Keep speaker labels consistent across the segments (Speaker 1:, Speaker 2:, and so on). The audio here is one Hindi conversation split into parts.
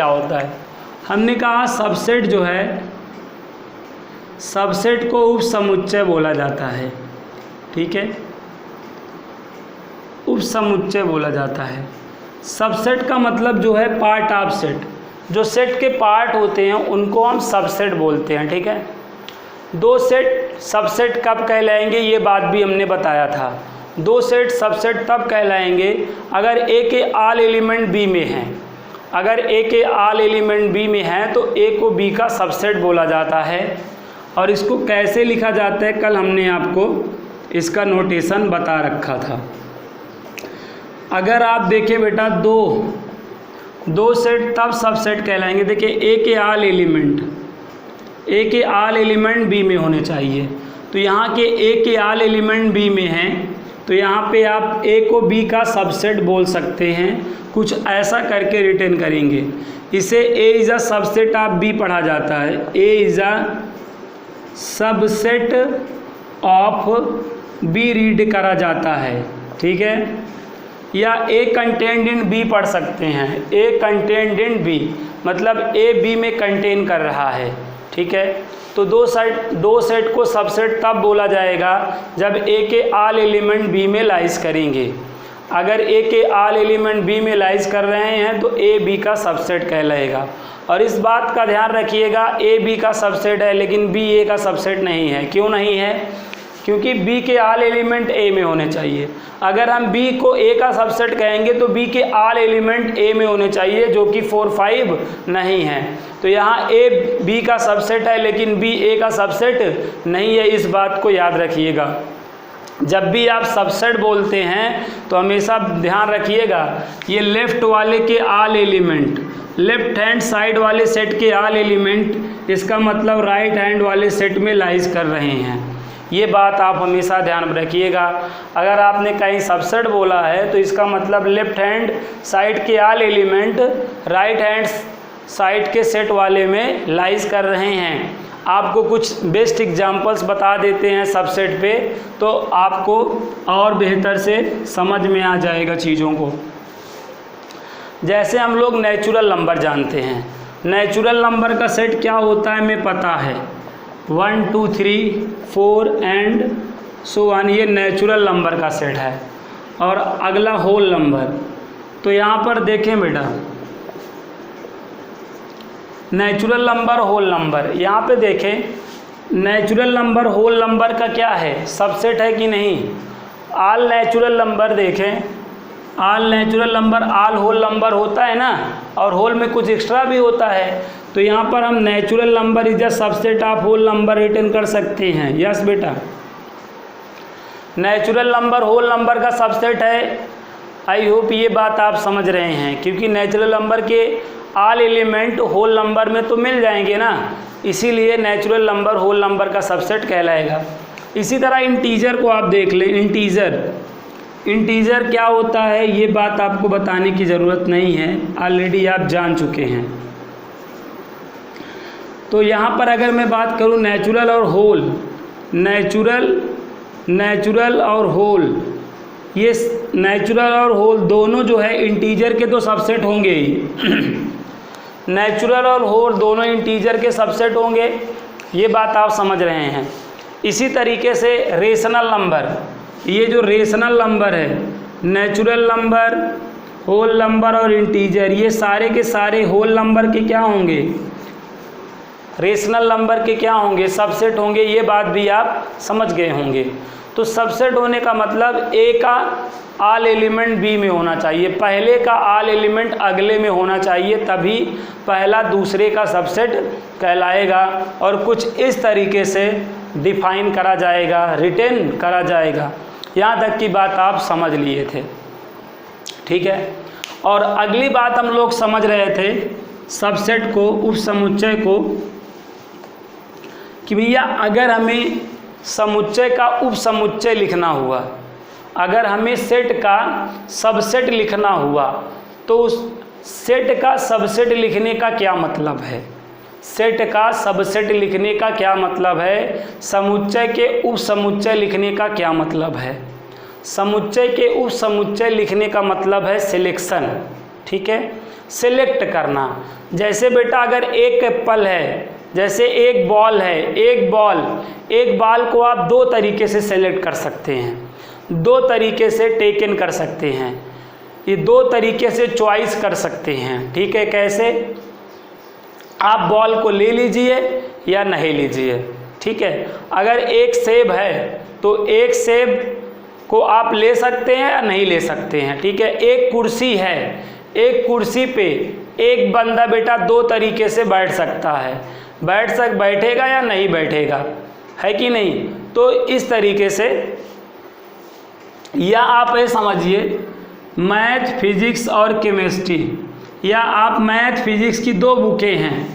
Speaker 1: क्या होता है। हमने कहा सबसेट जो है, सबसेट को उप समुच्चय बोला जाता है। ठीक है, उप समुच्चय बोला जाता है। सबसेट का मतलब जो है पार्ट ऑफ सेट, जो सेट के पार्ट होते हैं उनको हम सबसेट बोलते हैं। ठीक है, दो सेट सबसेट कब कहलाएंगे ये बात भी हमने बताया था। दो सेट सबसेट तब कहलाएंगे अगर ए के ऑल एलिमेंट बी में हैं। अगर ए के ऑल एलिमेंट बी में हैं तो ए को बी का सबसेट बोला जाता है। और इसको कैसे लिखा जाता है कल हमने आपको इसका नोटेशन बता रखा था। अगर आप देखें बेटा दो सेट तब सबसेट कहलाएंगे। देखिए ए के ऑल एलिमेंट बी में होने चाहिए। तो यहाँ के ए के ऑल एलिमेंट बी में हैं तो यहाँ पे आप ए को बी का सबसेट बोल सकते हैं। कुछ ऐसा करके रिटर्न करेंगे। इसे A is a subset of B पढ़ा जाता है। A is a subset of B read करा जाता है। ठीक है, या ए कंटेन्ड इन बी पढ़ सकते हैं। ए कंटेन्ड इन बी मतलब ए बी में कंटेन कर रहा है। ठीक है, तो दो सेट को सबसेट तब बोला जाएगा जब ए के ऑल एलिमेंट बी में लाइज करेंगे। अगर ए के ऑल एलिमेंट बी में लाइज कर रहे हैं तो ए बी का सबसेट कहलाएगा। और इस बात का ध्यान रखिएगा, ए बी का सबसेट है लेकिन बी ए का सबसेट नहीं है। क्यों नहीं है? क्योंकि बी के ऑल एलिमेंट ए में होने चाहिए। अगर हम बी को ए का सबसेट कहेंगे तो बी के ऑल एलिमेंट ए में होने चाहिए, जो कि 4, 5 नहीं है। तो यहाँ ए बी का सबसेट है लेकिन बी ए का सबसेट नहीं है। इस बात को याद रखिएगा। जब भी आप सबसेट बोलते हैं तो हमेशा ध्यान रखिएगा ये लेफ़्ट वाले के all element, left hand side वाले सेट के ऑल एलिमेंट, इसका मतलब राइट हैंड वाले सेट में लाइज कर रहे हैं। ये बात आप हमेशा ध्यान में रखिएगा। अगर आपने कहीं सबसेट बोला है तो इसका मतलब लेफ़्ट हैंड साइड के all element right hand side के सेट वाले में लाइज कर रहे हैं। आपको कुछ बेस्ट एग्जांपल्स बता देते हैं सबसेट पे, तो आपको और बेहतर से समझ में आ जाएगा चीज़ों को। जैसे हम लोग नेचुरल नंबर जानते हैं। नेचुरल नंबर का सेट क्या होता है हमें पता है, 1, 2, 3, 4 एंड सो ऑन। ये नेचुरल नंबर का सेट है। और अगला होल नंबर। तो यहाँ पर देखें बेटा, नेचुरल नंबर होल नंबर, यहाँ पे देखें नेचुरल नंबर होल नंबर का क्या है, सबसेट है कि नहीं। ऑल नेचुरल नंबर देखें, all natural number all whole number होता है ना, और होल में कुछ एक्स्ट्रा भी होता है। तो यहाँ पर हम natural number is a subset of whole number return कर सकते हैं। यस बेटा, नेचुरल नंबर होल नंबर का सबसेट है। आई होप ये बात आप समझ रहे हैं, क्योंकि नेचुरल नंबर के ऑल एलिमेंट होल नंबर में तो मिल जाएंगे ना, इसीलिए नेचुरल नंबर होल नंबर का सबसेट कहलाएगा। इसी तरह इंटीजर को आप देख लें। इंटीजर क्या होता है ये बात आपको बताने की ज़रूरत नहीं है, ऑलरेडी आप जान चुके हैं। तो यहाँ पर अगर मैं बात करूँ नेचुरल और होल, नेचुरल और होल, ये नेचुरल और होल दोनों जो है इंटीजर के तो सबसेट होंगे ही। नेचुरल और होल दोनों इंटीजर के सबसेट होंगे, ये बात आप समझ रहे हैं। इसी तरीके से रेशनल नंबर, ये जो रेशनल नंबर है, नेचुरल नंबर, होल नंबर और इंटीजर, ये सारे के सारे होल नंबर के क्या होंगे, रेशनल नंबर के क्या होंगे, सबसेट होंगे। ये बात भी आप समझ गए होंगे। तो सबसेट होने का मतलब ए का ऑल एलिमेंट बी में होना चाहिए, पहले का ऑल एलिमेंट अगले में होना चाहिए, तभी पहला दूसरे का सबसेट कहलाएगा। और कुछ इस तरीके से डिफाइन करा जाएगा, रिटेन करा जाएगा। यहाँ तक की बात आप समझ लिए थे। ठीक है, और अगली बात हम लोग समझ रहे थे सबसेट को, उप समुच्चय को, कि भैया अगर हमें समुच्चय का उप समुच्चय लिखना हुआ, अगर हमें सेट का सबसेट लिखना हुआ तो उस सेट का सबसेट लिखने का क्या मतलब है, सेट का सबसेट लिखने का क्या मतलब है, समुच्चय के उप समुच्चय लिखने का क्या मतलब है। समुच्चय के उप समुच्चय लिखने का मतलब है सिलेक्शन। ठीक है। सिलेक्ट करना, जैसे बेटा अगर एक एप्पल है, जैसे एक बॉल है, एक बॉल को आप दो तरीके से सेलेक्ट कर सकते हैं, दो तरीके से टेक इन कर सकते हैं, ये दो तरीके से चॉइस कर सकते हैं, ठीक है। कैसे? आप बॉल को ले लीजिए या नहीं लीजिए, ठीक है। अगर एक सेब है तो एक सेब को आप ले सकते हैं या नहीं ले सकते हैं, ठीक है। एक कुर्सी है, एक कुर्सी पे एक बंदा बेटा दो तरीके से बैठ सकता है, बैठेगा या नहीं बैठेगा, है कि नहीं। तो इस तरीके से, या आप ये समझिए मैथ, फिजिक्स और केमिस्ट्री, या आप मैथ फिजिक्स की दो बुकें हैं,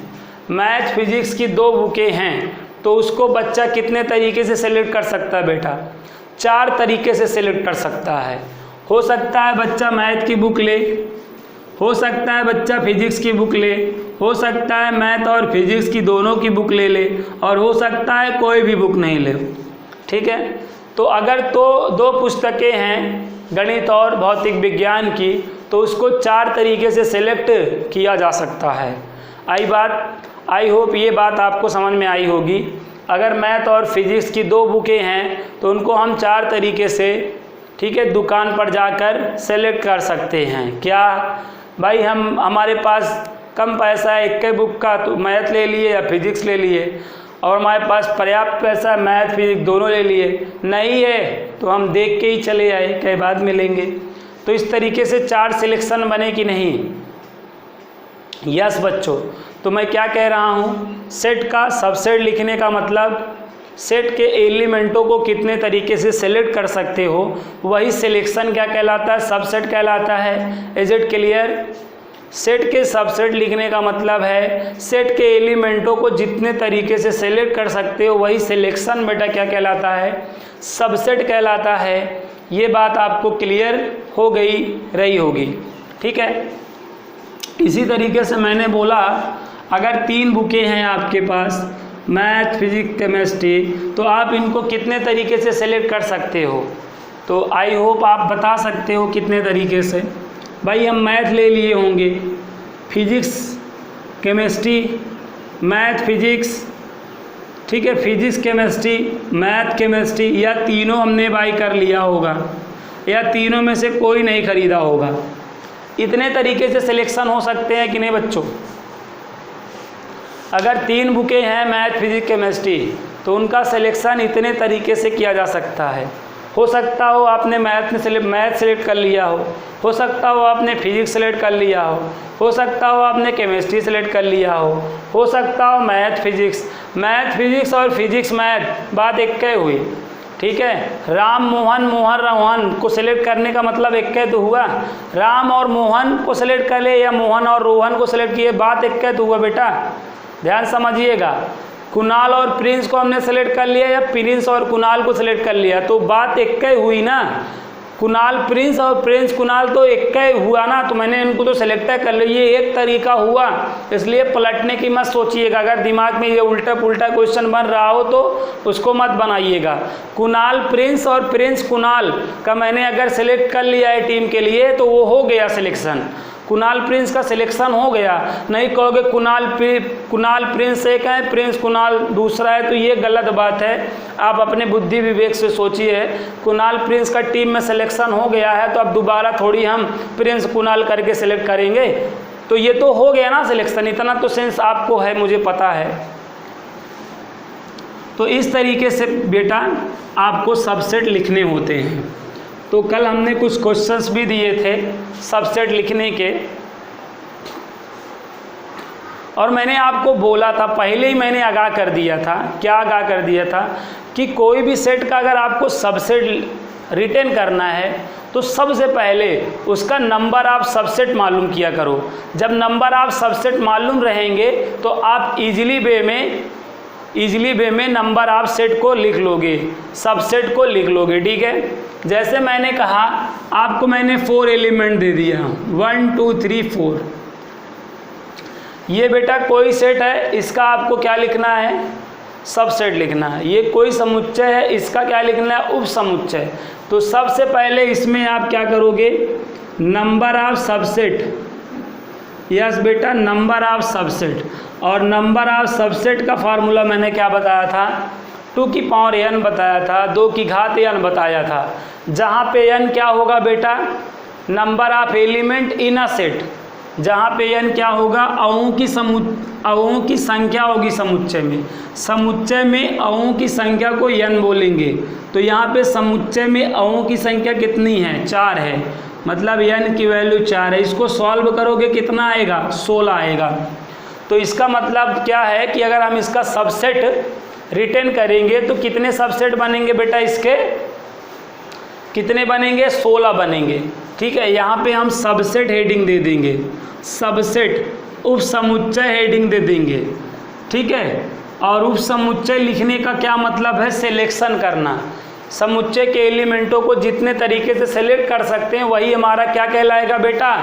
Speaker 1: मैथ फिजिक्स की दो बुकें हैं, तो उसको बच्चा कितने तरीके से सेलेक्ट कर सकता है बेटा? 4 तरीके से सेलेक्ट कर सकता है। हो सकता है बच्चा मैथ की बुक ले, हो सकता है बच्चा फिजिक्स की बुक ले, हो सकता है मैथ और फिजिक्स की दोनों की बुक ले ले, और हो सकता है कोई भी बुक नहीं ले, ठीक है। तो अगर तो दो पुस्तकें हैं गणित और भौतिक विज्ञान की, तो उसको 4 तरीके से सेलेक्ट किया जा सकता है। आई होप ये बात आपको समझ में आई होगी। अगर मैथ और फिजिक्स की दो बुकें हैं तो उनको हम 4 तरीके से, ठीक है, दुकान पर जाकर सेलेक्ट कर सकते हैं। क्या भाई, हमारे पास कम पैसा है एक बुक का, तो मैथ ले लिए या फिजिक्स ले लिए, और हमारे पास पर्याप्त पैसा है मैथ फिजिक्स दोनों ले लिए, नहीं है तो हम देख के ही चले आए, कई बाद में लेंगे। तो इस तरीके से 4 सिलेक्शन बने कि नहीं? यस बच्चों। तो मैं क्या कह रहा हूँ, सेट का सबसेट लिखने का मतलब सेट के एलिमेंटों को कितने तरीके से सेलेक्ट कर सकते हो, वही सिलेक्शन क्या कहलाता है? सबसेट कहलाता है। Is it clear? सेट के सबसेट लिखने का मतलब है सेट के एलिमेंटों को जितने तरीके से सेलेक्ट कर सकते हो वही सिलेक्शन बेटा क्या कहलाता है? सबसेट कहलाता है। ये बात आपको क्लियर हो गई रही होगी, ठीक है। इसी तरीके से मैंने बोला अगर 3 बुकें हैं आपके पास मैथ, फिजिक्स, केमिस्ट्री, तो आप इनको कितने तरीके से सेलेक्ट कर सकते हो? तो आई होप आप बता सकते हो कितने तरीके से। भाई हम मैथ ले लिए होंगे, फिजिक्स, केमिस्ट्री, मैथ, फिजिक्स, ठीक है, फिजिक्स, केमिस्ट्री, मैथ, केमिस्ट्री, या तीनों हमने बाई कर लिया होगा, या तीनों में से कोई नहीं खरीदा होगा। इतने तरीके से सिलेक्शन हो सकते हैं कि नहीं बच्चों? अगर 3 बुकें हैं मैथ, फिजिक्स, केमिस्ट्री, तो उनका सिलेक्शन इतने तरीके से किया जा सकता है। हो सकता हो आपने मैथ सेलेक्ट कर लिया हो सकता हो आपने फिजिक्स सेलेक्ट कर लिया हो सकता हो आपने केमिस्ट्री सेलेक्ट कर लिया हो सकता हो मैथ फिजिक्स और फिजिक्स मैथ, बात एक ही हुई, ठीक है। राम, मोहन, रोहन को सिलेक्ट करने का मतलब एक तो हुआ, राम और मोहन को सिलेक्ट कर ले या मोहन और रोहन को सिलेक्ट किए, बात एक तो हुआ बेटा, ध्यान समझिएगा। कुणाल और प्रिंस को हमने सेलेक्ट कर लिया या प्रिंस और कुणाल को सिलेक्ट कर लिया, तो बात एक ही हुई ना। कुणाल प्रिंस और प्रिंस कुणाल तो एक ही हुआ ना, तो मैंने इनको तो सेलेक्ट कर लिया, ये एक तरीका हुआ। इसलिए पलटने की मत सोचिएगा, अगर दिमाग में ये उल्टा पुल्टा क्वेश्चन बन रहा हो तो उसको मत बनाइएगा। कुणाल प्रिंस और प्रिंस कुणाल का मैंने अगर सेलेक्ट कर लिया है टीम के लिए तो वो हो गया सिलेक्शन, कुणाल प्रिंस का सिलेक्शन हो गया। नहीं कहोगे कुणाल प्रिंस एक है, प्रिंस कुणाल दूसरा है, तो ये गलत बात है। आप अपने बुद्धि विवेक से सोचिए, कुणाल प्रिंस का टीम में सिलेक्शन हो गया है तो अब दोबारा थोड़ी हम प्रिंस कुणाल करके सिलेक्ट करेंगे, तो ये तो हो गया ना सिलेक्शन, इतना तो सेंस आपको है, मुझे पता है। तो इस तरीके से बेटा आपको सबसेट लिखने होते हैं। तो कल हमने कुछ क्वेश्चंस भी दिए थे सबसेट लिखने के, और मैंने आपको बोला था, पहले ही मैंने आगाह कर दिया था, क्या आगाह कर दिया था कि कोई भी सेट का अगर आपको सबसेट रिटेन करना है तो सबसे पहले उसका नंबर आप सबसेट मालूम किया करो। जब नंबर आप सबसेट मालूम रहेंगे तो आप इजीली वे में नंबर आप सेट को लिख लोगे, सबसेट को लिख लोगे, ठीक है। जैसे मैंने कहा आपको मैंने 4 एलिमेंट दे दिया, 1 2 3 4, ये बेटा कोई सेट है, इसका आपको क्या लिखना है? सबसेट लिखना है। ये कोई समुच्चय है, इसका क्या लिखना है? उप समुच्चय। तो सबसे पहले इसमें आप क्या करोगे? नंबर ऑफ सबसेट यस बेटा, नंबर ऑफ सबसेट। और नंबर ऑफ सबसेट का फार्मूला मैंने क्या बताया था? 2 की पावर n बताया था, 2 की घात n बताया था। जहाँ पे n क्या होगा बेटा? Number of element in a set. जहाँ पे n क्या होगा? अवों की संख्या होगी समुच्चय में। समुच्चय में अवों की संख्या को n बोलेंगे। तो यहाँ पे समुच्चय में अवों की संख्या कितनी है? 4 है, मतलब n की वैल्यू 4 है। इसको सॉल्व करोगे कितना आएगा? 16 आएगा। तो इसका मतलब क्या है कि अगर हम इसका सबसेट रिटर्न करेंगे तो कितने सबसेट बनेंगे बेटा? इसके कितने बनेंगे? 16 बनेंगे। ठीक है, यहाँ पे हम सबसेट हेडिंग दे देंगे, सबसेट उप समुच्चय हेडिंग दे देंगे। ठीक है, और उप समुच्चय लिखने का क्या मतलब है? सिलेक्शन करना। समुच्चय के एलिमेंटों को जितने तरीके से सेलेक्ट कर सकते हैं वही हमारा क्या कहलाएगा बेटा?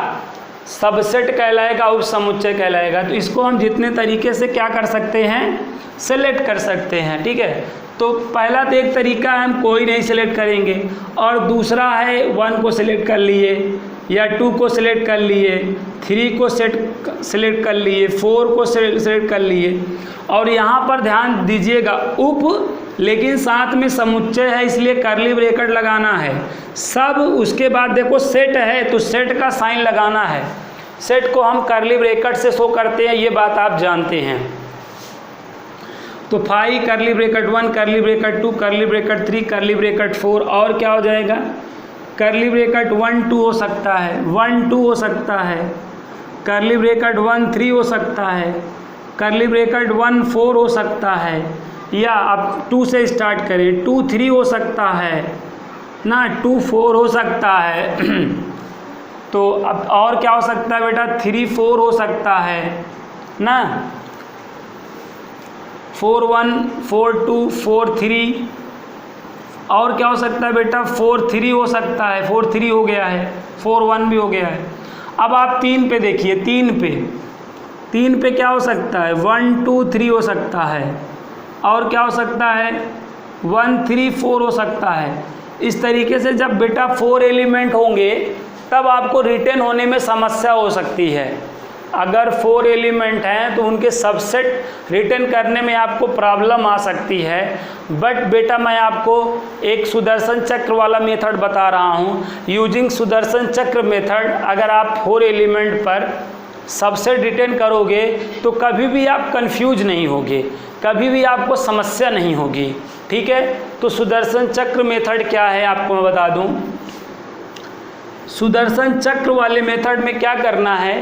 Speaker 1: सबसेट कहलाएगा, उप समुच्चय कहलाएगा। तो इसको हम जितने तरीके से क्या कर सकते हैं? सेलेक्ट कर सकते हैं। ठीक है, तो पहला तो एक तरीका है हम कोई नहीं सिलेक्ट करेंगे, और दूसरा है 1 को सिलेक्ट कर लिए, या 2 को सिलेक्ट कर लिए, 3 को सिलेक्ट कर लिए, 4 को सिलेक्ट कर लिए। और यहाँ पर ध्यान दीजिएगा, उप लेकिन साथ में समुच्चय है इसलिए कर्ली ब्रैकेट लगाना है। सब उसके बाद देखो सेट है तो सेट का साइन लगाना है। सेट को हम कर्ली ब्रैकेट से शो करते हैं, ये बात आप जानते हैं। तो 5 curly bracket 1 curly bracket 2 curly bracket 3 curly bracket 4, और क्या हो जाएगा? कर्ली ब्रैकेट 1 2 हो सकता है, 1 2 हो सकता है, कर्ली ब्रैकेट 1 3 हो सकता है, कर्ली ब्रैकेट 1 4 हो सकता है, या अब 2 से स्टार्ट करें, 2 3 हो सकता है ना, 2 4 हो सकता है। तो अब और क्या हो सकता है बेटा? 3 4 हो सकता है ना, 4 1 4 2 4 3, और क्या हो सकता है बेटा? 4 3 हो सकता है, 4 3 हो गया है, 4 1 भी हो गया है। अब आप 3 पे देखिए, 3 पे क्या हो सकता है? 1 2 3 हो सकता है, और क्या हो सकता है? 1 3 4 हो सकता है। इस तरीके से जब बेटा 4 एलिमेंट होंगे तब आपको रिटर्न होने में समस्या हो सकती है। अगर 4 एलिमेंट हैं तो उनके सबसेट रिटर्न करने में आपको प्रॉब्लम आ सकती है। बट बेटा मैं आपको एक सुदर्शन चक्र वाला मेथड बता रहा हूँ। यूजिंग सुदर्शन चक्र मेथड अगर आप 4 एलिमेंट पर सबसेट रिटर्न करोगे तो कभी भी आप कंफ्यूज नहीं होगे, कभी भी आपको समस्या नहीं होगी। ठीक है, तो सुदर्शन चक्र मेथड क्या है आपको मैं बता दूं। सुदर्शन चक्र वाले मेथड में क्या करना है?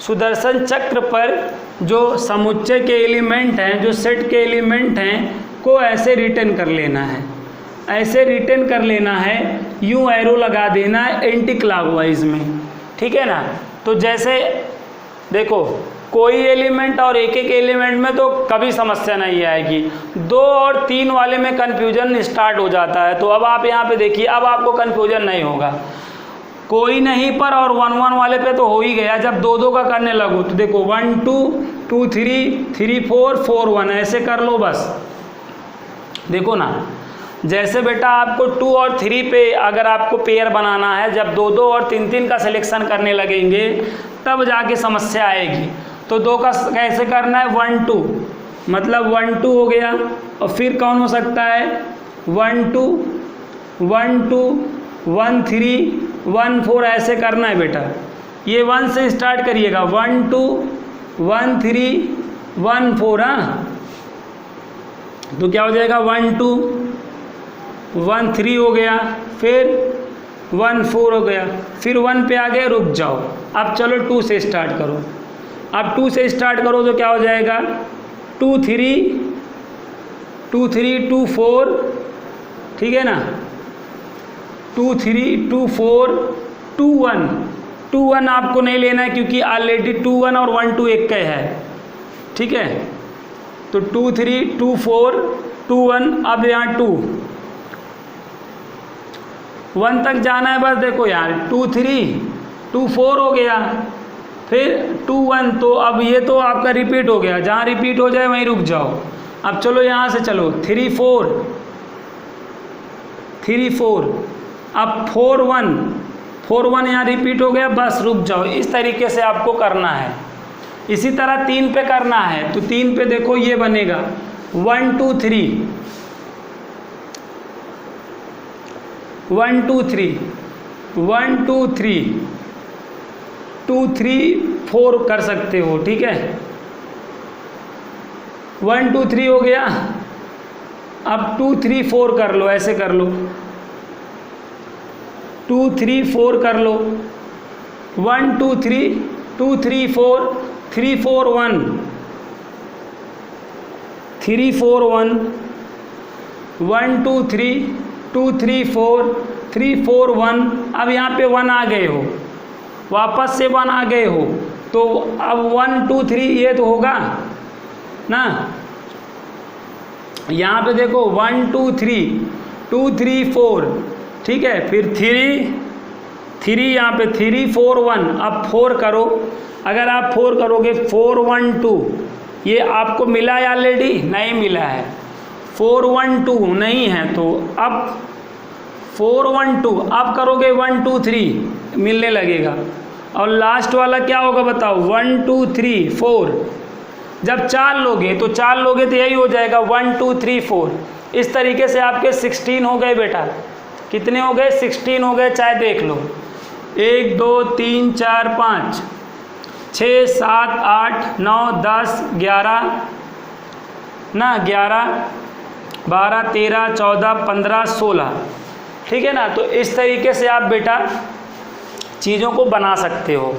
Speaker 1: सुदर्शन चक्र पर जो समुच्चय के एलिमेंट हैं, जो सेट के एलिमेंट हैं को ऐसे रिटर्न कर लेना है, ऐसे रिटर्न कर लेना है, यूँ एरो लगा देना है एंटी क्लॉकवाइज में। ठीक है ना, तो जैसे देखो कोई एलिमेंट और एक एलिमेंट में तो कभी समस्या नहीं आएगी, 2 और 3 वाले में कन्फ्यूजन स्टार्ट हो जाता है। तो अब आप यहाँ पे देखिए, अब आपको कन्फ्यूजन नहीं होगा। कोई नहीं पर और 1 1 वाले पे तो हो ही गया। जब 2 2 का करने लगो तो देखो 1 2 2 3 3 4 4 1 ऐसे कर लो बस। देखो ना, जैसे बेटा आपको 2 और 3 पे अगर आपको पेयर बनाना है, जब 2 2 और 3 3 का सिलेक्शन करने लगेंगे तब जाके समस्या आएगी। तो 2 का कैसे करना है? 1 2, मतलब 1 2 हो गया, और फिर कौन हो सकता है? 1 2 1 2 1 3 1 4 ऐसे करना है बेटा। ये 1 से स्टार्ट करिएगा, 1 2 1 3 1 4। हाँ, तो क्या हो जाएगा? 1 2 1 3 हो गया, फिर 1 4 हो गया, फिर 1 पे आ गए, रुक जाओ। अब चलो 2 से स्टार्ट करो। अब 2 से स्टार्ट करो तो क्या हो जाएगा? 2 3 2 3 2 4, ठीक है ना, 2 3 2 4 2 1 2 1 आपको नहीं लेना है क्योंकि ऑलरेडी 2 1 और 1 2 एक का है। ठीक है, तो 2 3 2 4 2 1, अब यहाँ 2 1 तक जाना है बस। देखो यार 2 3 2 4 हो गया, फिर 2 1, तो अब ये तो आपका रिपीट हो गया, जहाँ रिपीट हो जाए वहीं रुक जाओ। अब चलो यहाँ से चलो 3 4 3 4, अब 4 1 4 1 यहाँ रिपीट हो गया, बस रुक जाओ। इस तरीके से आपको करना है। इसी तरह 3 पे करना है, तो 3 पे देखो ये बनेगा 1 2 3 1 2 3 1 2 3 2 3 4 कर सकते हो, ठीक है। 1 2 3 हो गया। अब 2 3 4 कर लो, ऐसे कर लो, 2 3 4 कर लो, 1 2 3 2 3 4 3 4 1 3 4 1 1 2 3 2 3 4 3 4 1। अब यहाँ पे 1 आ गए हो, वापस से 1 आ गए हो, तो अब 1 2 3 ये तो होगा ना। यहाँ पे देखो 1 2 3 2 3 4, ठीक है। फिर 3 यहाँ पे 3 4 1। अब 4 करो, अगर आप 4 करोगे 4 1 2, ये आपको मिला है ऑलरेडी? नहीं मिला है। 4 1 2 नहीं है, तो अब 4 1 2 अब करोगे 1 2 3 मिलने लगेगा। और लास्ट वाला क्या होगा बताओ? 1 2 3 4। जब 4 लोगे तो 4 लोगे तो यही हो जाएगा 1 2 3 4। इस तरीके से आपके 16 हो गए बेटा। कितने हो गए? 16 हो गए। चाहे देख लो, 1 2 3 4 5 6 7 8 9 10 11 ना, 11 12 13 14 15 16, ठीक है ना। तो इस तरीके से आप बेटा चीज़ों को बना सकते हो।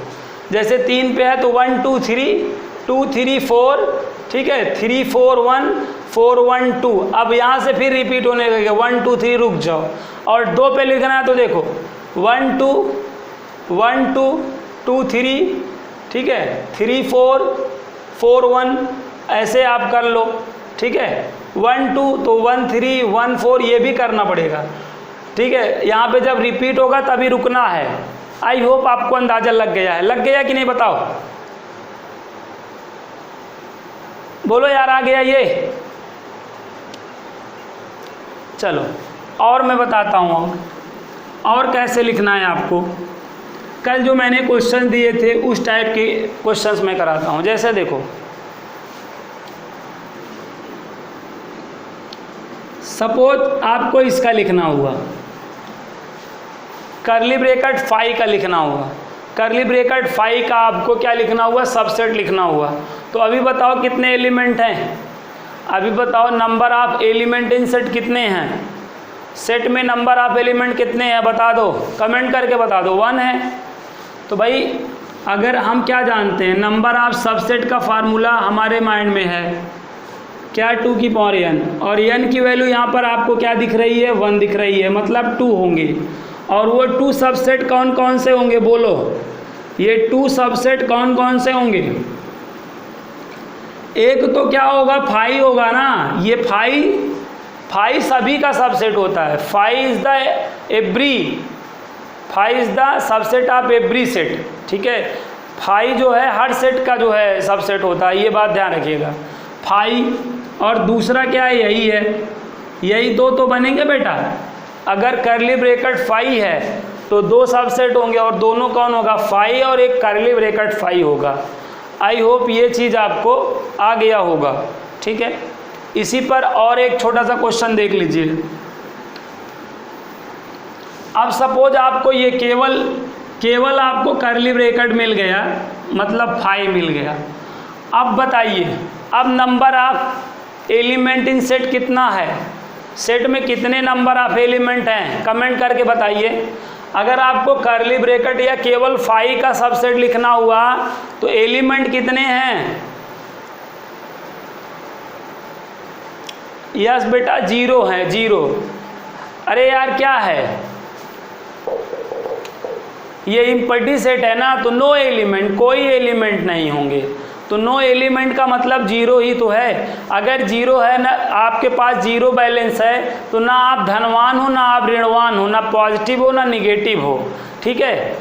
Speaker 1: जैसे 3 पे है तो 1 2 3 2 3 4, ठीक है, 3 4 1 4 1 2। अब यहाँ से फिर रिपीट होने लगेगा 1 2 3, रुक जाओ। और 2 पे लिखना है तो देखो 1 2 1 2 2 3, ठीक है, 3 4 4 1, ऐसे आप कर लो, ठीक है। 1 2 तो 1 3 1 4 ये भी करना पड़ेगा, ठीक है। यहाँ पे जब रिपीट होगा तभी रुकना है। आई होप आपको अंदाज़ा लग गया है। लग गया कि नहीं बताओ? बोलो यार, आ गया ये? चलो और मैं बताता हूँ और कैसे लिखना है आपको। कल जो मैंने क्वेश्चन दिए थे उस टाइप के क्वेश्चंस मैं कराता हूँ। जैसे देखो, सपोज आपको इसका लिखना हुआ, कर्ली ब्रैकेट 5 का लिखना हुआ। कर्ली ब्रैकेट 5 का आपको क्या लिखना हुआ? सबसेट लिखना हुआ। तो अभी बताओ कितने एलिमेंट हैं? अभी बताओ number of element in set कितने हैं? सेट में नंबर ऑफ एलिमेंट कितने हैं बता दो, कमेंट करके बता दो। 1 है। तो भाई अगर हम क्या जानते हैं, नंबर ऑफ सबसेट का फार्मूला हमारे माइंड में है क्या? 2 की पावर n, और n की वैल्यू यहाँ पर आपको क्या दिख रही है? 1 दिख रही है, मतलब 2 होंगे। और वो 2 सबसेट कौन कौन से होंगे बोलो? ये 2 सबसेट कौन कौन से होंगे? एक तो क्या होगा? 5 होगा ना। ये 5 सभी का सबसेट होता है। 5 is the subset of every set, ठीक है। 5 जो है हर सेट का जो है सबसेट होता है, ये बात ध्यान रखिएगा। 5 और दूसरा क्या है? यही है। यही दो तो बनेंगे बेटा। अगर कर्ली ब्रैकेट 5 है तो 2 सबसेट होंगे, और दोनों कौन होगा? 5 और एक कर्ली ब्रैकेट 5 होगा। आई होप ये चीज़ आपको आ गया होगा, ठीक है। इसी पर और एक छोटा सा क्वेश्चन देख लीजिए। अब सपोज आपको ये केवल आपको कर्ली ब्रैकेट मिल गया, मतलब 5 मिल गया। अब बताइए, अब number of element in set कितना है? सेट में कितने नंबर ऑफ एलिमेंट हैं? कमेंट करके बताइए। अगर आपको कर्ली ब्रैकेट या केवल 5 का सबसेट लिखना हुआ तो एलिमेंट कितने हैं? यस बेटा, 0 है, 0। अरे यार क्या है ये? इम्पटी सेट है ना, तो नो एलिमेंट, कोई एलिमेंट नहीं होंगे। तो नो एलिमेंट का मतलब 0 ही तो है। अगर 0 है ना, आपके पास 0 बैलेंस है, तो ना आप धनवान हो ना आप ऋणवान हो, ना पॉजिटिव हो ना निगेटिव हो, ठीक है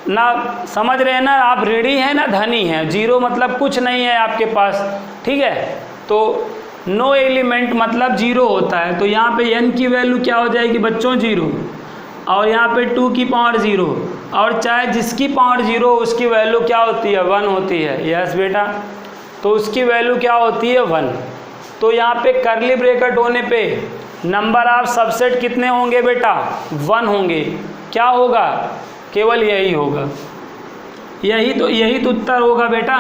Speaker 1: ना। समझ रहे हैं ना? आप ऋणी हैं ना धनी हैं। 0 मतलब कुछ नहीं है आपके पास, ठीक है। तो नो एलिमेंट मतलब 0 होता है। तो यहाँ पे n की वैल्यू क्या हो जाएगी बच्चों? 0। और यहाँ पे 2 की पावर 0, और चाहे जिसकी पावर 0 उसकी वैल्यू क्या होती है 1 होती है। यस बेटा, तो उसकी वैल्यू क्या होती है 1। तो यहाँ पे करली ब्रैकेट होने पे नंबर ऑफ सबसेट कितने होंगे बेटा 1 होंगे। क्या होगा, केवल यही होगा, यही तो उत्तर होगा बेटा।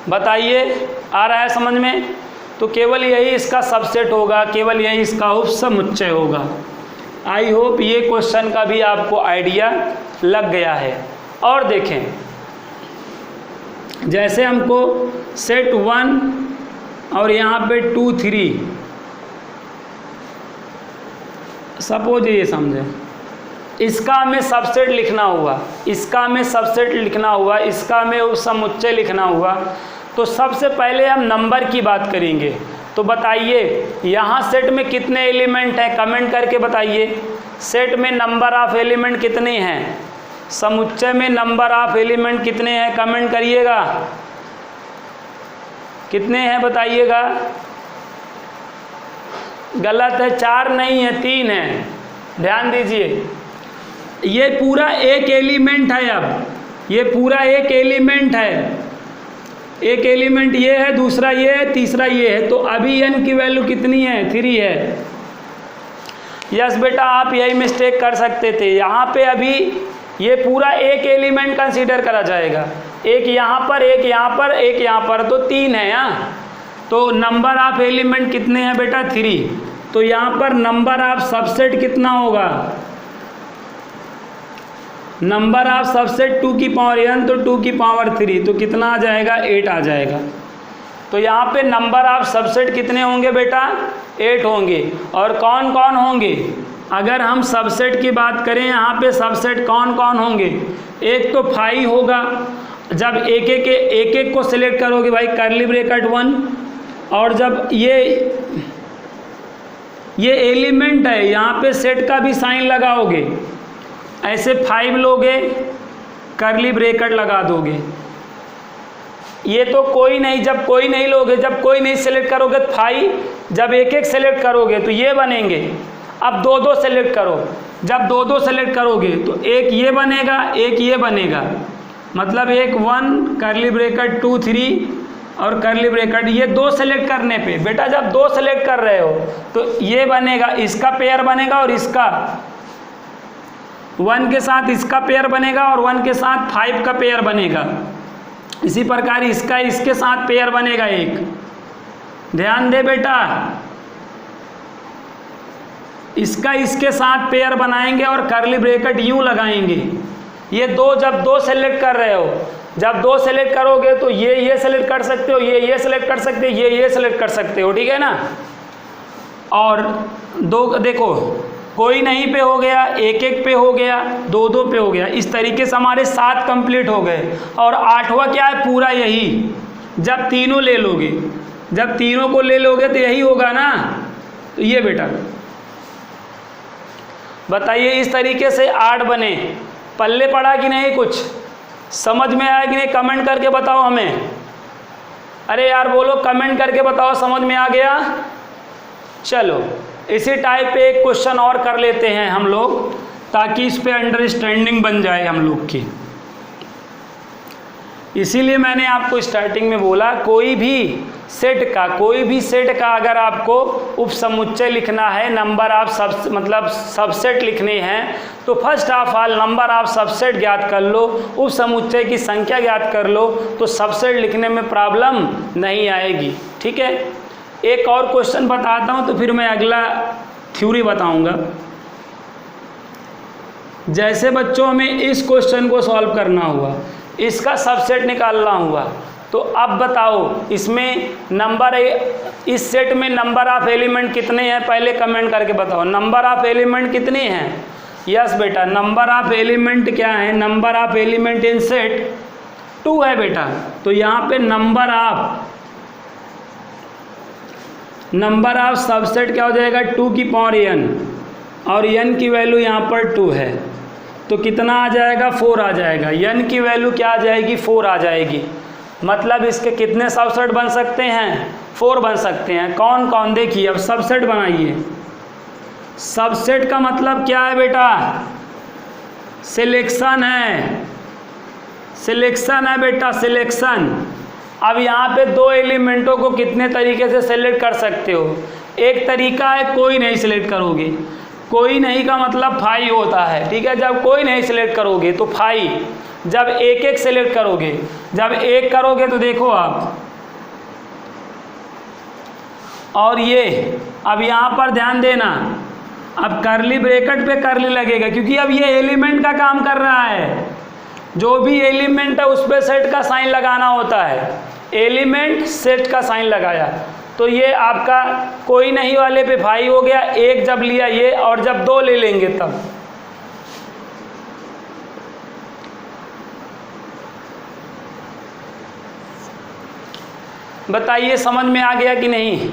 Speaker 1: बताइए आ रहा है समझ में? तो केवल यही इसका सबसेट होगा, केवल यही इसका उपसमुच्चय होगा। आई होप ये क्वेश्चन का भी आपको आइडिया लग गया है। और देखें, जैसे हमको सेट 1 और यहाँ पे 2 3 सपोज ये समझे, इसका हमें सबसेट लिखना हुआ, इसका हमें सबसेट लिखना हुआ, इसका हमें उपसमुच्चय लिखना हुआ, तो सबसे पहले हम नंबर की बात करेंगे। तो बताइए यहाँ सेट में कितने एलिमेंट हैं, कमेंट करके बताइए। सेट में नंबर ऑफ एलिमेंट कितने हैं, समुच्चय में नंबर ऑफ एलिमेंट कितने हैं, कमेंट करिएगा। कितने हैं बताइएगा। गलत है, 4 नहीं है, 3 है। ध्यान दीजिए, ये पूरा एक एलिमेंट है। अब ये पूरा एक एलिमेंट है, एक एलिमेंट ये है, दूसरा ये है, तीसरा ये है। तो अभी n की वैल्यू कितनी है 3 है। यस बेटा, आप यही मिस्टेक कर सकते थे। यहाँ पे अभी ये पूरा एक एलिमेंट कंसीडर करा जाएगा, एक यहाँ पर, एक यहाँ पर, एक यहाँ पर, तो 3 है यहाँ। तो नंबर ऑफ एलिमेंट कितने हैं बेटा 3। तो यहाँ पर नंबर ऑफ सबसेट कितना होगा, नंबर ऑफ सबसेट 2 की पावर n, तो 2 की पावर 3, तो कितना आ जाएगा 8 आ जाएगा। तो यहाँ पे नंबर ऑफ सबसेट कितने होंगे बेटा 8 होंगे। और कौन कौन होंगे, अगर हम सबसेट की बात करें, यहाँ पे सबसेट कौन कौन होंगे। एक तो 5 होगा, जब एक एक को सिलेक्ट करोगे भाई करली ब्रैकेट 1, और जब ये एलिमेंट है यहाँ पे सेट का भी साइन लगाओगे, ऐसे 5 लोगे, करली ब्रैकेट लगा दोगे। ये तो कोई नहीं, जब कोई नहीं लोगे, जब कोई नहीं सेलेक्ट करोगे तो 5, जब एक एक सेलेक्ट करोगे तो ये बनेंगे। अब 2 सेलेक्ट करो, जब 2 सेलेक्ट करोगे तो एक ये बनेगा, एक ये बनेगा, मतलब एक 1 करली ब्रैकेट 2 3 और करली ब्रैकेट। ये 2 सेलेक्ट करने पे बेटा, जब 2 सेलेक्ट कर रहे हो तो ये बनेगा, इसका पेयर बनेगा और इसका 1 के साथ इसका पेयर बनेगा और 1 के साथ 5 का पेयर बनेगा। इसी प्रकार इसका इसके साथ पेयर बनेगा एक। ध्यान दे बेटा, इसका इसके साथ पेयर बनाएंगे और करली ब्रैकेट यूं लगाएंगे। ये 2 जब 2 सेलेक्ट कर रहे हो, जब 2 सेलेक्ट करोगे तो ये सेलेक्ट कर सकते हो, ये सेलेक्ट कर सकते हो, ये सेलेक्ट कर सकते हो, ठीक है ना। और 2 देखो, कोई नहीं पे हो गया, एक एक पे हो गया, 2 पे हो गया। इस तरीके से हमारे 7 कंप्लीट हो गए। और 8वां क्या है, पूरा यही। जब तीनों ले लोगे, जब तीनों को ले लोगे तो यही होगा ना। तो ये बेटा बताइए, इस तरीके से 8 बने। पल्ले पड़ा कि नहीं, कुछ समझ में आया कि नहीं, कमेंट करके बताओ हमें। अरे यार बोलो, कमेंट करके बताओ समझ में आ गया। चलो इसी टाइप पे एक क्वेश्चन और कर लेते हैं हम लोग, ताकि इस पे अंडरस्टैंडिंग बन जाए हम लोग की। इसीलिए मैंने आपको स्टार्टिंग में बोला, कोई भी सेट का अगर आपको उपसमुच्चय लिखना है, नंबर ऑफ सबसेट लिखने हैं, तो first of all number of subset ज्ञात कर लो, उपसमुच्चय की संख्या ज्ञात कर लो, तो सबसेट लिखने में प्रॉब्लम नहीं आएगी। ठीक है, एक और क्वेश्चन बताता हूँ तो फिर मैं अगला थ्योरी बताऊंगा। जैसे बच्चों हमें इस क्वेश्चन को सॉल्व करना हुआ, इसका सबसेट निकालना हुआ, तो अब बताओ इसमें नंबर, इस सेट में नंबर ऑफ एलिमेंट कितने हैं, पहले कमेंट करके बताओ। नंबर ऑफ एलिमेंट कितने हैं? यस बेटा, नंबर ऑफ एलिमेंट क्या है, number of element in set 2 है बेटा। तो यहाँ पे नंबर ऑफ सबसेट क्या हो जाएगा, 2 की पावर n, और n की वैल्यू यहाँ पर 2 है, तो कितना आ जाएगा, 4 आ जाएगा। n की वैल्यू क्या आ जाएगी, 4 आ जाएगी। मतलब इसके कितने सबसेट बन सकते हैं, 4 बन सकते हैं। कौन कौन, देखिए अब सबसेट बनाइए। सबसेट का मतलब क्या है बेटा? सिलेक्शन है, सिलेक्शन है बेटा, सिलेक्शन। अब यहाँ पे दो एलिमेंटों को कितने तरीके से सेलेक्ट कर सकते हो? एक तरीका है कोई नहीं सिलेक्ट करोगे, कोई नहीं का मतलब फाई होता है, ठीक है। जब कोई नहीं सिलेक्ट करोगे तो फाई, जब एक एक सिलेक्ट करोगे, जब एक करोगे तो देखो आप, और ये अब यहाँ पर ध्यान देना, अब करली ब्रैकेट पे करली लगेगा क्योंकि अब ये एलिमेंट का काम कर रहा है। जो भी एलिमेंट है उस पर सेट का साइन लगाना होता है, एलिमेंट सेट का साइन लगाया तो ये आपका कोई नहीं वाले पे फाई हो गया, एक जब लिया ये, और जब दो ले लेंगे तब। बताइए समझ में आ गया कि नहीं?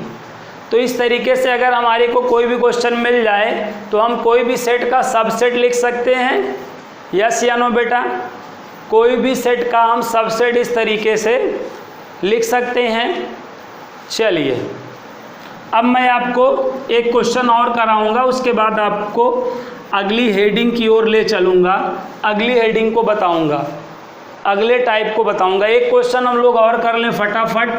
Speaker 1: तो इस तरीके से अगर हमारे को कोई भी क्वेश्चन मिल जाए तो हम कोई भी सेट का सबसेट लिख सकते हैं, यस या नो बेटा? कोई भी सेट का हम सबसेट इस तरीके से लिख सकते हैं। चलिए अब मैं आपको एक क्वेश्चन और कराऊंगा, उसके बाद आपको अगली हेडिंग की ओर ले चलूँगा, अगली हेडिंग को बताऊंगा, अगले टाइप को बताऊंगा। एक क्वेश्चन हम लोग और कर लें फटाफट,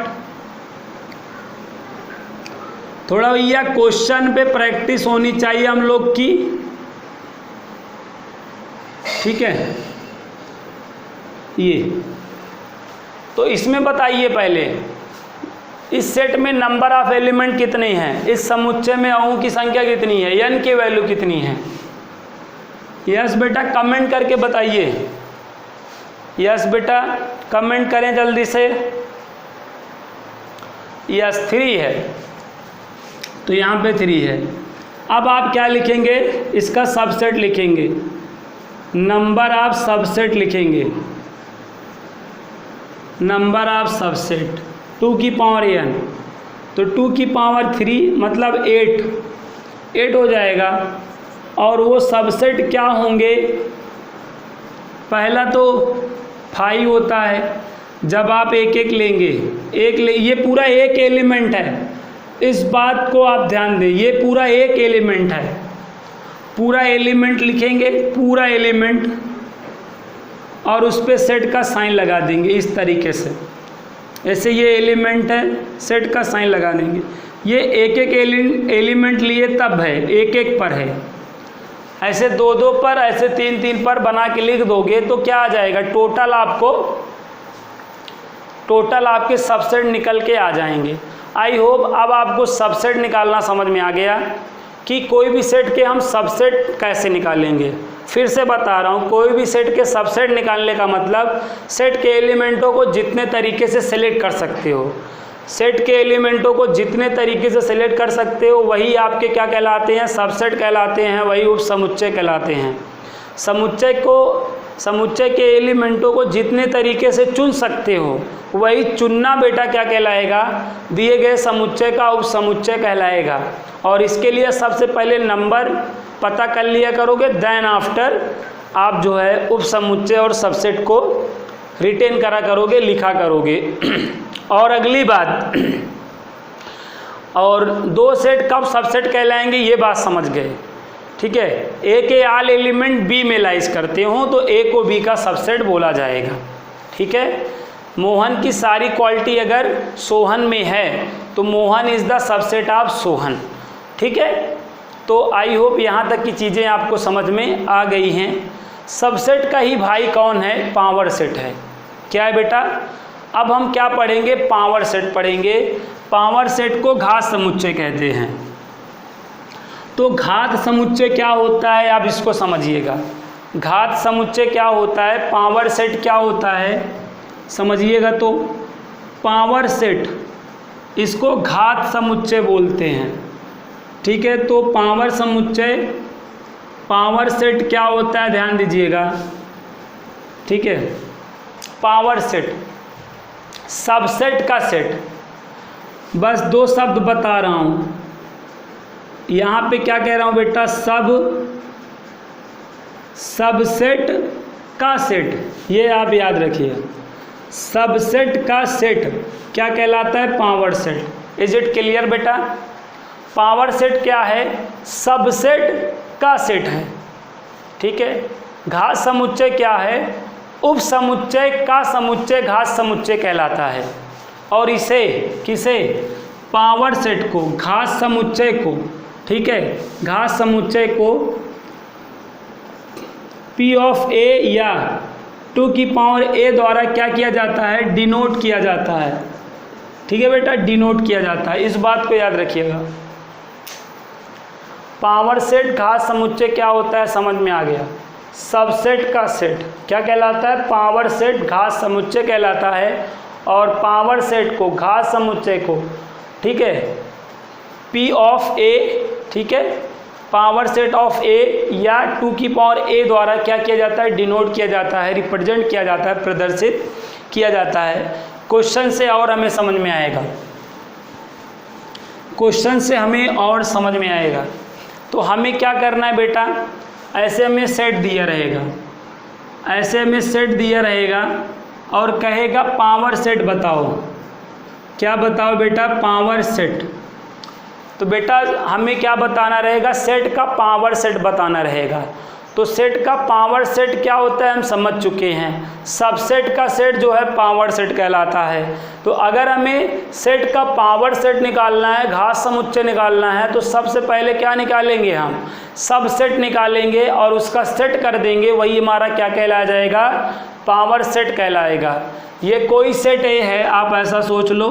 Speaker 1: थोड़ा भैया क्वेश्चन पे प्रैक्टिस होनी चाहिए हम लोग की, ठीक है। ये तो इसमें बताइए पहले, इस सेट में नंबर ऑफ एलिमेंट कितने हैं? इस समुच्चय में अंकों की संख्या कितनी है? n की वैल्यू कितनी है? यस बेटा कमेंट करके बताइए, यस बेटा कमेंट करें जल्दी से। यस 3 है, तो यहाँ पे 3 है। अब आप क्या लिखेंगे? इसका सबसेट लिखेंगे, नंबर ऑफ सबसेट लिखेंगे, नंबर ऑफ सबसेट 2 की पावर n, तो 2 की पावर 3 मतलब 8 हो जाएगा। और वो सबसेट क्या होंगे? पहला तो 5 होता है, जब आप एक एक लेंगे, ये पूरा एक एलिमेंट है, इस बात को आप ध्यान दें, ये पूरा एक एलिमेंट है, पूरा एलिमेंट लिखेंगे, पूरा एलिमेंट, और उस पर सेट का साइन लगा देंगे इस तरीके से। ऐसे ये एलिमेंट है, सेट का साइन लगा देंगे। ये एक एक एलिमेंट लिए तब है, एक एक पर है, ऐसे 2 पर, ऐसे 3 पर बना के लिख दोगे तो क्या आ जाएगा? टोटल आपके सबसेट निकल के आ जाएंगे। आई होप अब आपको सबसेट निकालना समझ में आ गया कि कोई भी सेट के हम सबसेट कैसे निकालेंगे। फिर से बता रहा हूँ, कोई भी सेट के सबसेट निकालने का मतलब सेट के एलिमेंटों को जितने तरीके से सेलेक्ट कर सकते हो, सेट के एलिमेंटों को जितने तरीके से सेलेक्ट कर सकते हो वही आपके क्या कहलाते हैं? सबसेट कहलाते हैं, वही उपसमुच्चय कहलाते हैं। समुच्चय के एलिमेंटों को जितने तरीके से चुन सकते हो वही चुनना बेटा क्या कहलाएगा? दिए गए समुच्चय का उपसमुच्चय कहलाएगा। और इसके लिए सबसे पहले नंबर पता कर लिया करोगे, देन आफ्टर आप जो है उपसमुच्चय और सबसेट को रिटेन करा करोगे, लिखा करोगे। और अगली बात, और 2 सेट कब सबसेट कहलाएंगे ये बात समझ गए, ठीक है। ए के ऑल एलिमेंट बी में लाइज करते हो तो ए को बी का सबसेट बोला जाएगा, ठीक है। मोहन की सारी क्वालिटी अगर सोहन में है तो Mohan is the subset of Sohan, ठीक है। तो आई होप यहाँ तक की चीज़ें आपको समझ में आ गई हैं। सबसेट का ही भाई कौन है? पावर सेट है। क्या है बेटा? अब हम क्या पढ़ेंगे? पावर सेट पढ़ेंगे। पावर सेट को घात समुच्चय कहते हैं। तो घात समुच्चय क्या होता है आप इसको समझिएगा। घात समुच्चय क्या होता है, पावर सेट क्या होता है समझिएगा। तो पावर सेट इसको घात समुच्चय बोलते हैं, ठीक है। तो पावर समुच्चय, पावर सेट क्या होता है ध्यान दीजिएगा, ठीक है। पावर सेट सबसेट का सेट, बस 2 शब्द बता रहा हूँ यहाँ पे। क्या कह रहा हूँ बेटा? सबसेट का सेट, ये आप याद रखिए। सबसेट का सेट क्या कहलाता है? Power set. Is it clear बेटा? पावर सेट क्या है, सबसेट का सेट है, ठीक है। घात समुच्चय क्या है, उप समुच्चय का समुच्चय घात समुच्चय कहलाता है। और इसे किसे, पावर सेट को, घात समुच्चय को, ठीक है, घात समुच्चय को P ऑफ A या 2 की पावर A द्वारा क्या किया जाता है, डिनोट किया जाता है, ठीक है बेटा, डिनोट किया जाता है। इस बात को याद रखिएगा। पावर सेट घात समुच्चय क्या होता है, समझ में आ गया। सबसेट का सेट क्या कहलाता है, पावर सेट घात समुच्चय कहलाता है। और पावर सेट को, घात समुच्चय को, ठीक है, P ऑफ A, ठीक है, पावर सेट ऑफ A या 2 की पावर A द्वारा क्या किया जाता है, डिनोट किया जाता है, रिप्रेजेंट किया जाता है, प्रदर्शित किया जाता है। क्वेश्चन से और हमें समझ में आएगा, क्वेश्चन से हमें और समझ में आएगा। तो हमें क्या करना है बेटा, ऐसे हमें सेट दिया रहेगा, ऐसे हमें सेट दिया रहेगा और कहेगा पावर सेट बताओ। क्या बताओ बेटा, पावर सेट। तो बेटा हमें क्या बताना रहेगा, सेट का पावर सेट बताना रहेगा। तो सेट का पावर सेट क्या होता है हम समझ चुके हैं, सबसेट का सेट जो है पावर सेट कहलाता है। तो अगर हमें सेट का पावर सेट निकालना है, घात समुच्चय निकालना है, तो सबसे पहले क्या निकालेंगे हम, सबसेट निकालेंगे और उसका सेट कर देंगे, वही हमारा क्या कहलाया जाएगा, पावर सेट कहलाएगा। ये कोई सेट ए है, आप ऐसा सोच लो,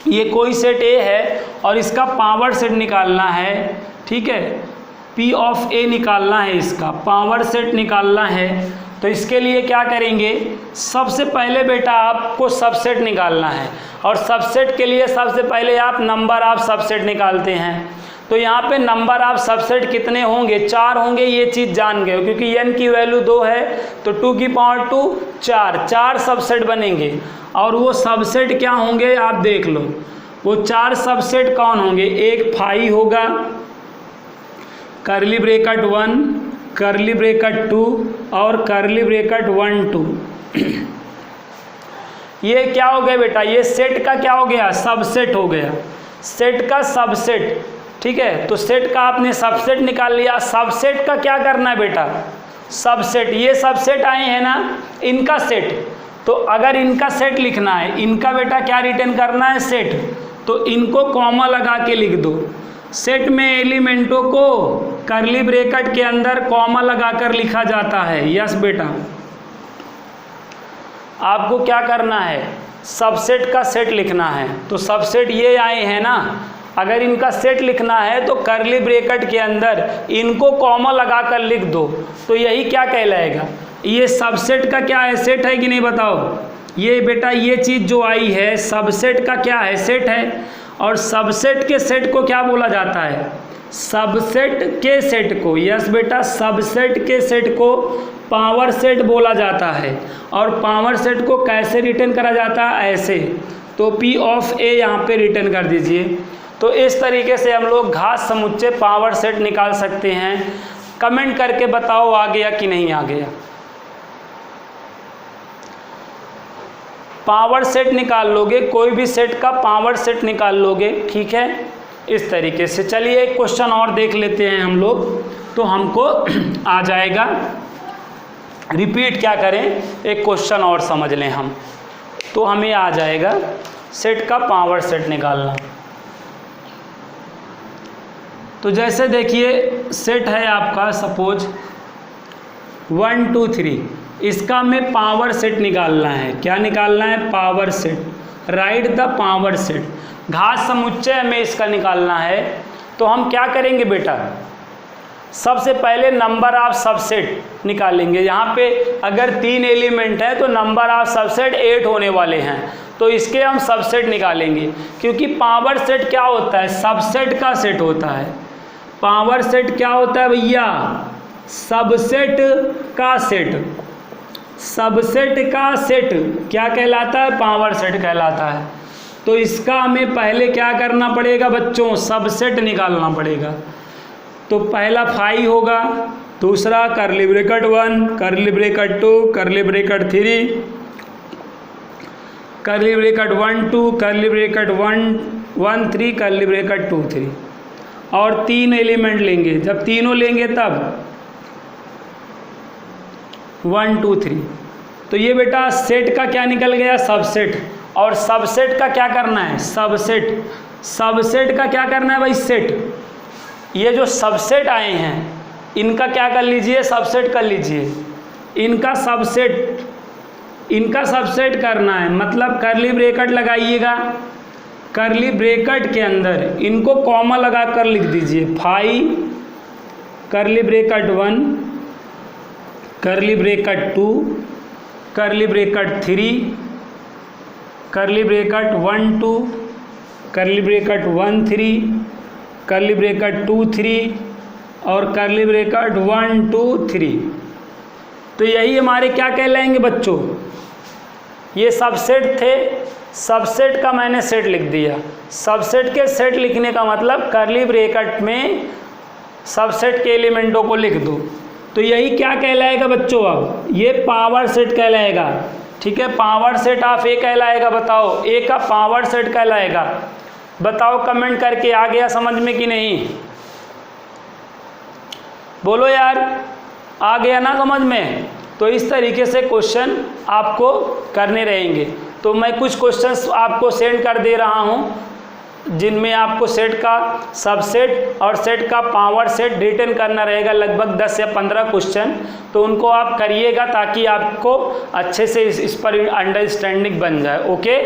Speaker 1: ये कोई सेट ए है और इसका पावर सेट निकालना है, ठीक है, P ऑफ A निकालना है, इसका पावर सेट निकालना है। तो इसके लिए क्या करेंगे, सबसे पहले बेटा आपको सबसेट निकालना है और सबसेट के लिए सबसे पहले आप नंबर ऑफ सबसेट निकालते हैं। तो यहाँ पे नंबर ऑफ सबसेट कितने होंगे, 4 होंगे, ये चीज़ जान गए, क्योंकि n की वैल्यू 2 है तो 2 की पावर 2 4 सबसेट बनेंगे। और वो सबसेट क्या होंगे आप देख लो, वो 4 सबसेट कौन होंगे, एक फाई होगा, करली ब्रेकेट 1, करली ब्रेकेट 2 और करली ब्रेकेट 1 2। ये क्या हो गया बेटा, ये सेट का क्या हो गया, सबसेट हो गया, सेट का सबसेट, ठीक है। तो सेट का आपने सबसेट निकाल लिया। सबसेट का क्या करना है बेटा, सबसेट, ये सबसेट आए हैं ना, इनका सेट। तो अगर इनका सेट लिखना है, इनका बेटा क्या रिटर्न करना है, सेट, तो इनको कॉमा लगा के लिख दो। सेट में एलिमेंटों को करली ब्रैकेट के अंदर कॉमा लगाकर लिखा जाता है। यस बेटा, आपको क्या करना है, सबसेट का सेट लिखना है। तो सबसेट ये आए हैं ना, अगर इनका सेट लिखना है तो करली ब्रैकेट के अंदर इनको कॉमा लगाकर लिख दो, तो यही क्या कहलाएगा, ये सबसेट का क्या है, सेट है कि नहीं बताओ। ये बेटा ये चीज़ जो आई है सबसेट का क्या है, सेट है। और सबसेट के सेट को क्या बोला जाता है, सबसेट के सेट को, यस बेटा, सबसेट के सेट को पावर सेट बोला जाता है। और पावर सेट को कैसे रिटर्न करा जाता है, ऐसे। तो P ऑफ A यहाँ पे रिटर्न कर दीजिए। तो इस तरीके से हम लोग घात समुच्चय पावर सेट निकाल सकते हैं। कमेंट करके बताओ आ गया कि नहीं आ गया। पावर सेट निकाल लोगे, कोई भी सेट का पावर सेट निकाल लोगे, ठीक है, इस तरीके से। चलिए एक क्वेश्चन और देख लेते हैं हम लोग, तो हमको आ जाएगा। रिपीट क्या करें, एक क्वेश्चन और समझ लें हम, तो हमें आ जाएगा सेट का पावर सेट निकालना। तो जैसे देखिए सेट है आपका, सपोज 1 2 3, इसका हमें पावर सेट निकालना है। क्या निकालना है, power set. Right the power set. घात समुच्चय हमें इसका निकालना है। तो हम क्या करेंगे बेटा, सबसे पहले नंबर ऑफ सबसेट निकालेंगे। यहाँ पे अगर 3 एलिमेंट है तो नंबर ऑफ सबसेट 8 होने वाले हैं, तो इसके हम सबसेट निकालेंगे। क्योंकि पावर सेट क्या होता है, सबसेट का सेट होता है। पावर सेट क्या होता है भैया, सबसेट का सेट। सबसेट का सेट क्या कहलाता है, पावर सेट कहलाता है। तो इसका हमें पहले क्या करना पड़ेगा बच्चों, सबसेट निकालना पड़ेगा। तो पहला फाई होगा, दूसरा करली ब्रैकेट 1, करली ब्रैकेट 2, करली ब्रैकेट 3, करली ब्रैकेट 1 2, करली ब्रैकेट 1 1 3 कर्ली ब्रैकेट 2 3 और 3 एलिमेंट लेंगे, जब तीनों लेंगे तब 1 2 3। तो ये बेटा सेट का क्या निकल गया, सबसेट। और सबसेट का क्या करना है, सबसेट। सबसेट का क्या करना है भाई, सेट। ये जो सबसेट आए हैं इनका क्या कर लीजिए, सबसेट कर लीजिए। इनका सबसेट करना है, मतलब कर्ली ब्रैकेट लगाइएगा। कर्ली ब्रैकेट के अंदर इनको कॉमा लगा कर लिख दीजिए, 5 curly bracket 1 curly bracket 2 curly bracket 3 curly bracket 1 2 curly bracket 1 3 curly bracket 2 3 और कर्ली ब्रैकेट 1 2 3। तो यही हमारे क्या कहलाएंगे बच्चों, ये सबसेट थे। सबसेट का मैंने सेट लिख दिया। सबसेट के सेट लिखने का मतलब कर्ली ब्रैकेट में सबसेट के एलिमेंटों को लिख दो। तो यही क्या कहलाएगा बच्चों, अब ये पावर सेट कहलाएगा। ठीक है, पावर सेट ऑफ ए कहलाएगा। बताओ ए का पावर सेट कहलाएगा। बताओ कमेंट करके, आ गया समझ में कि नहीं, बोलो यार, आ गया ना समझ में। तो इस तरीके से क्वेश्चन आपको करने रहेंगे। तो मैं कुछ क्वेश्चंस आपको सेंड कर दे रहा हूं जिनमें आपको सेट का सबसेट और सेट का पावर सेट रिटर्न करना रहेगा, लगभग 10 या 15 क्वेश्चन। तो उनको आप करिएगा ताकि आपको अच्छे से इस पर अंडरस्टैंडिंग बन जाए। ओके।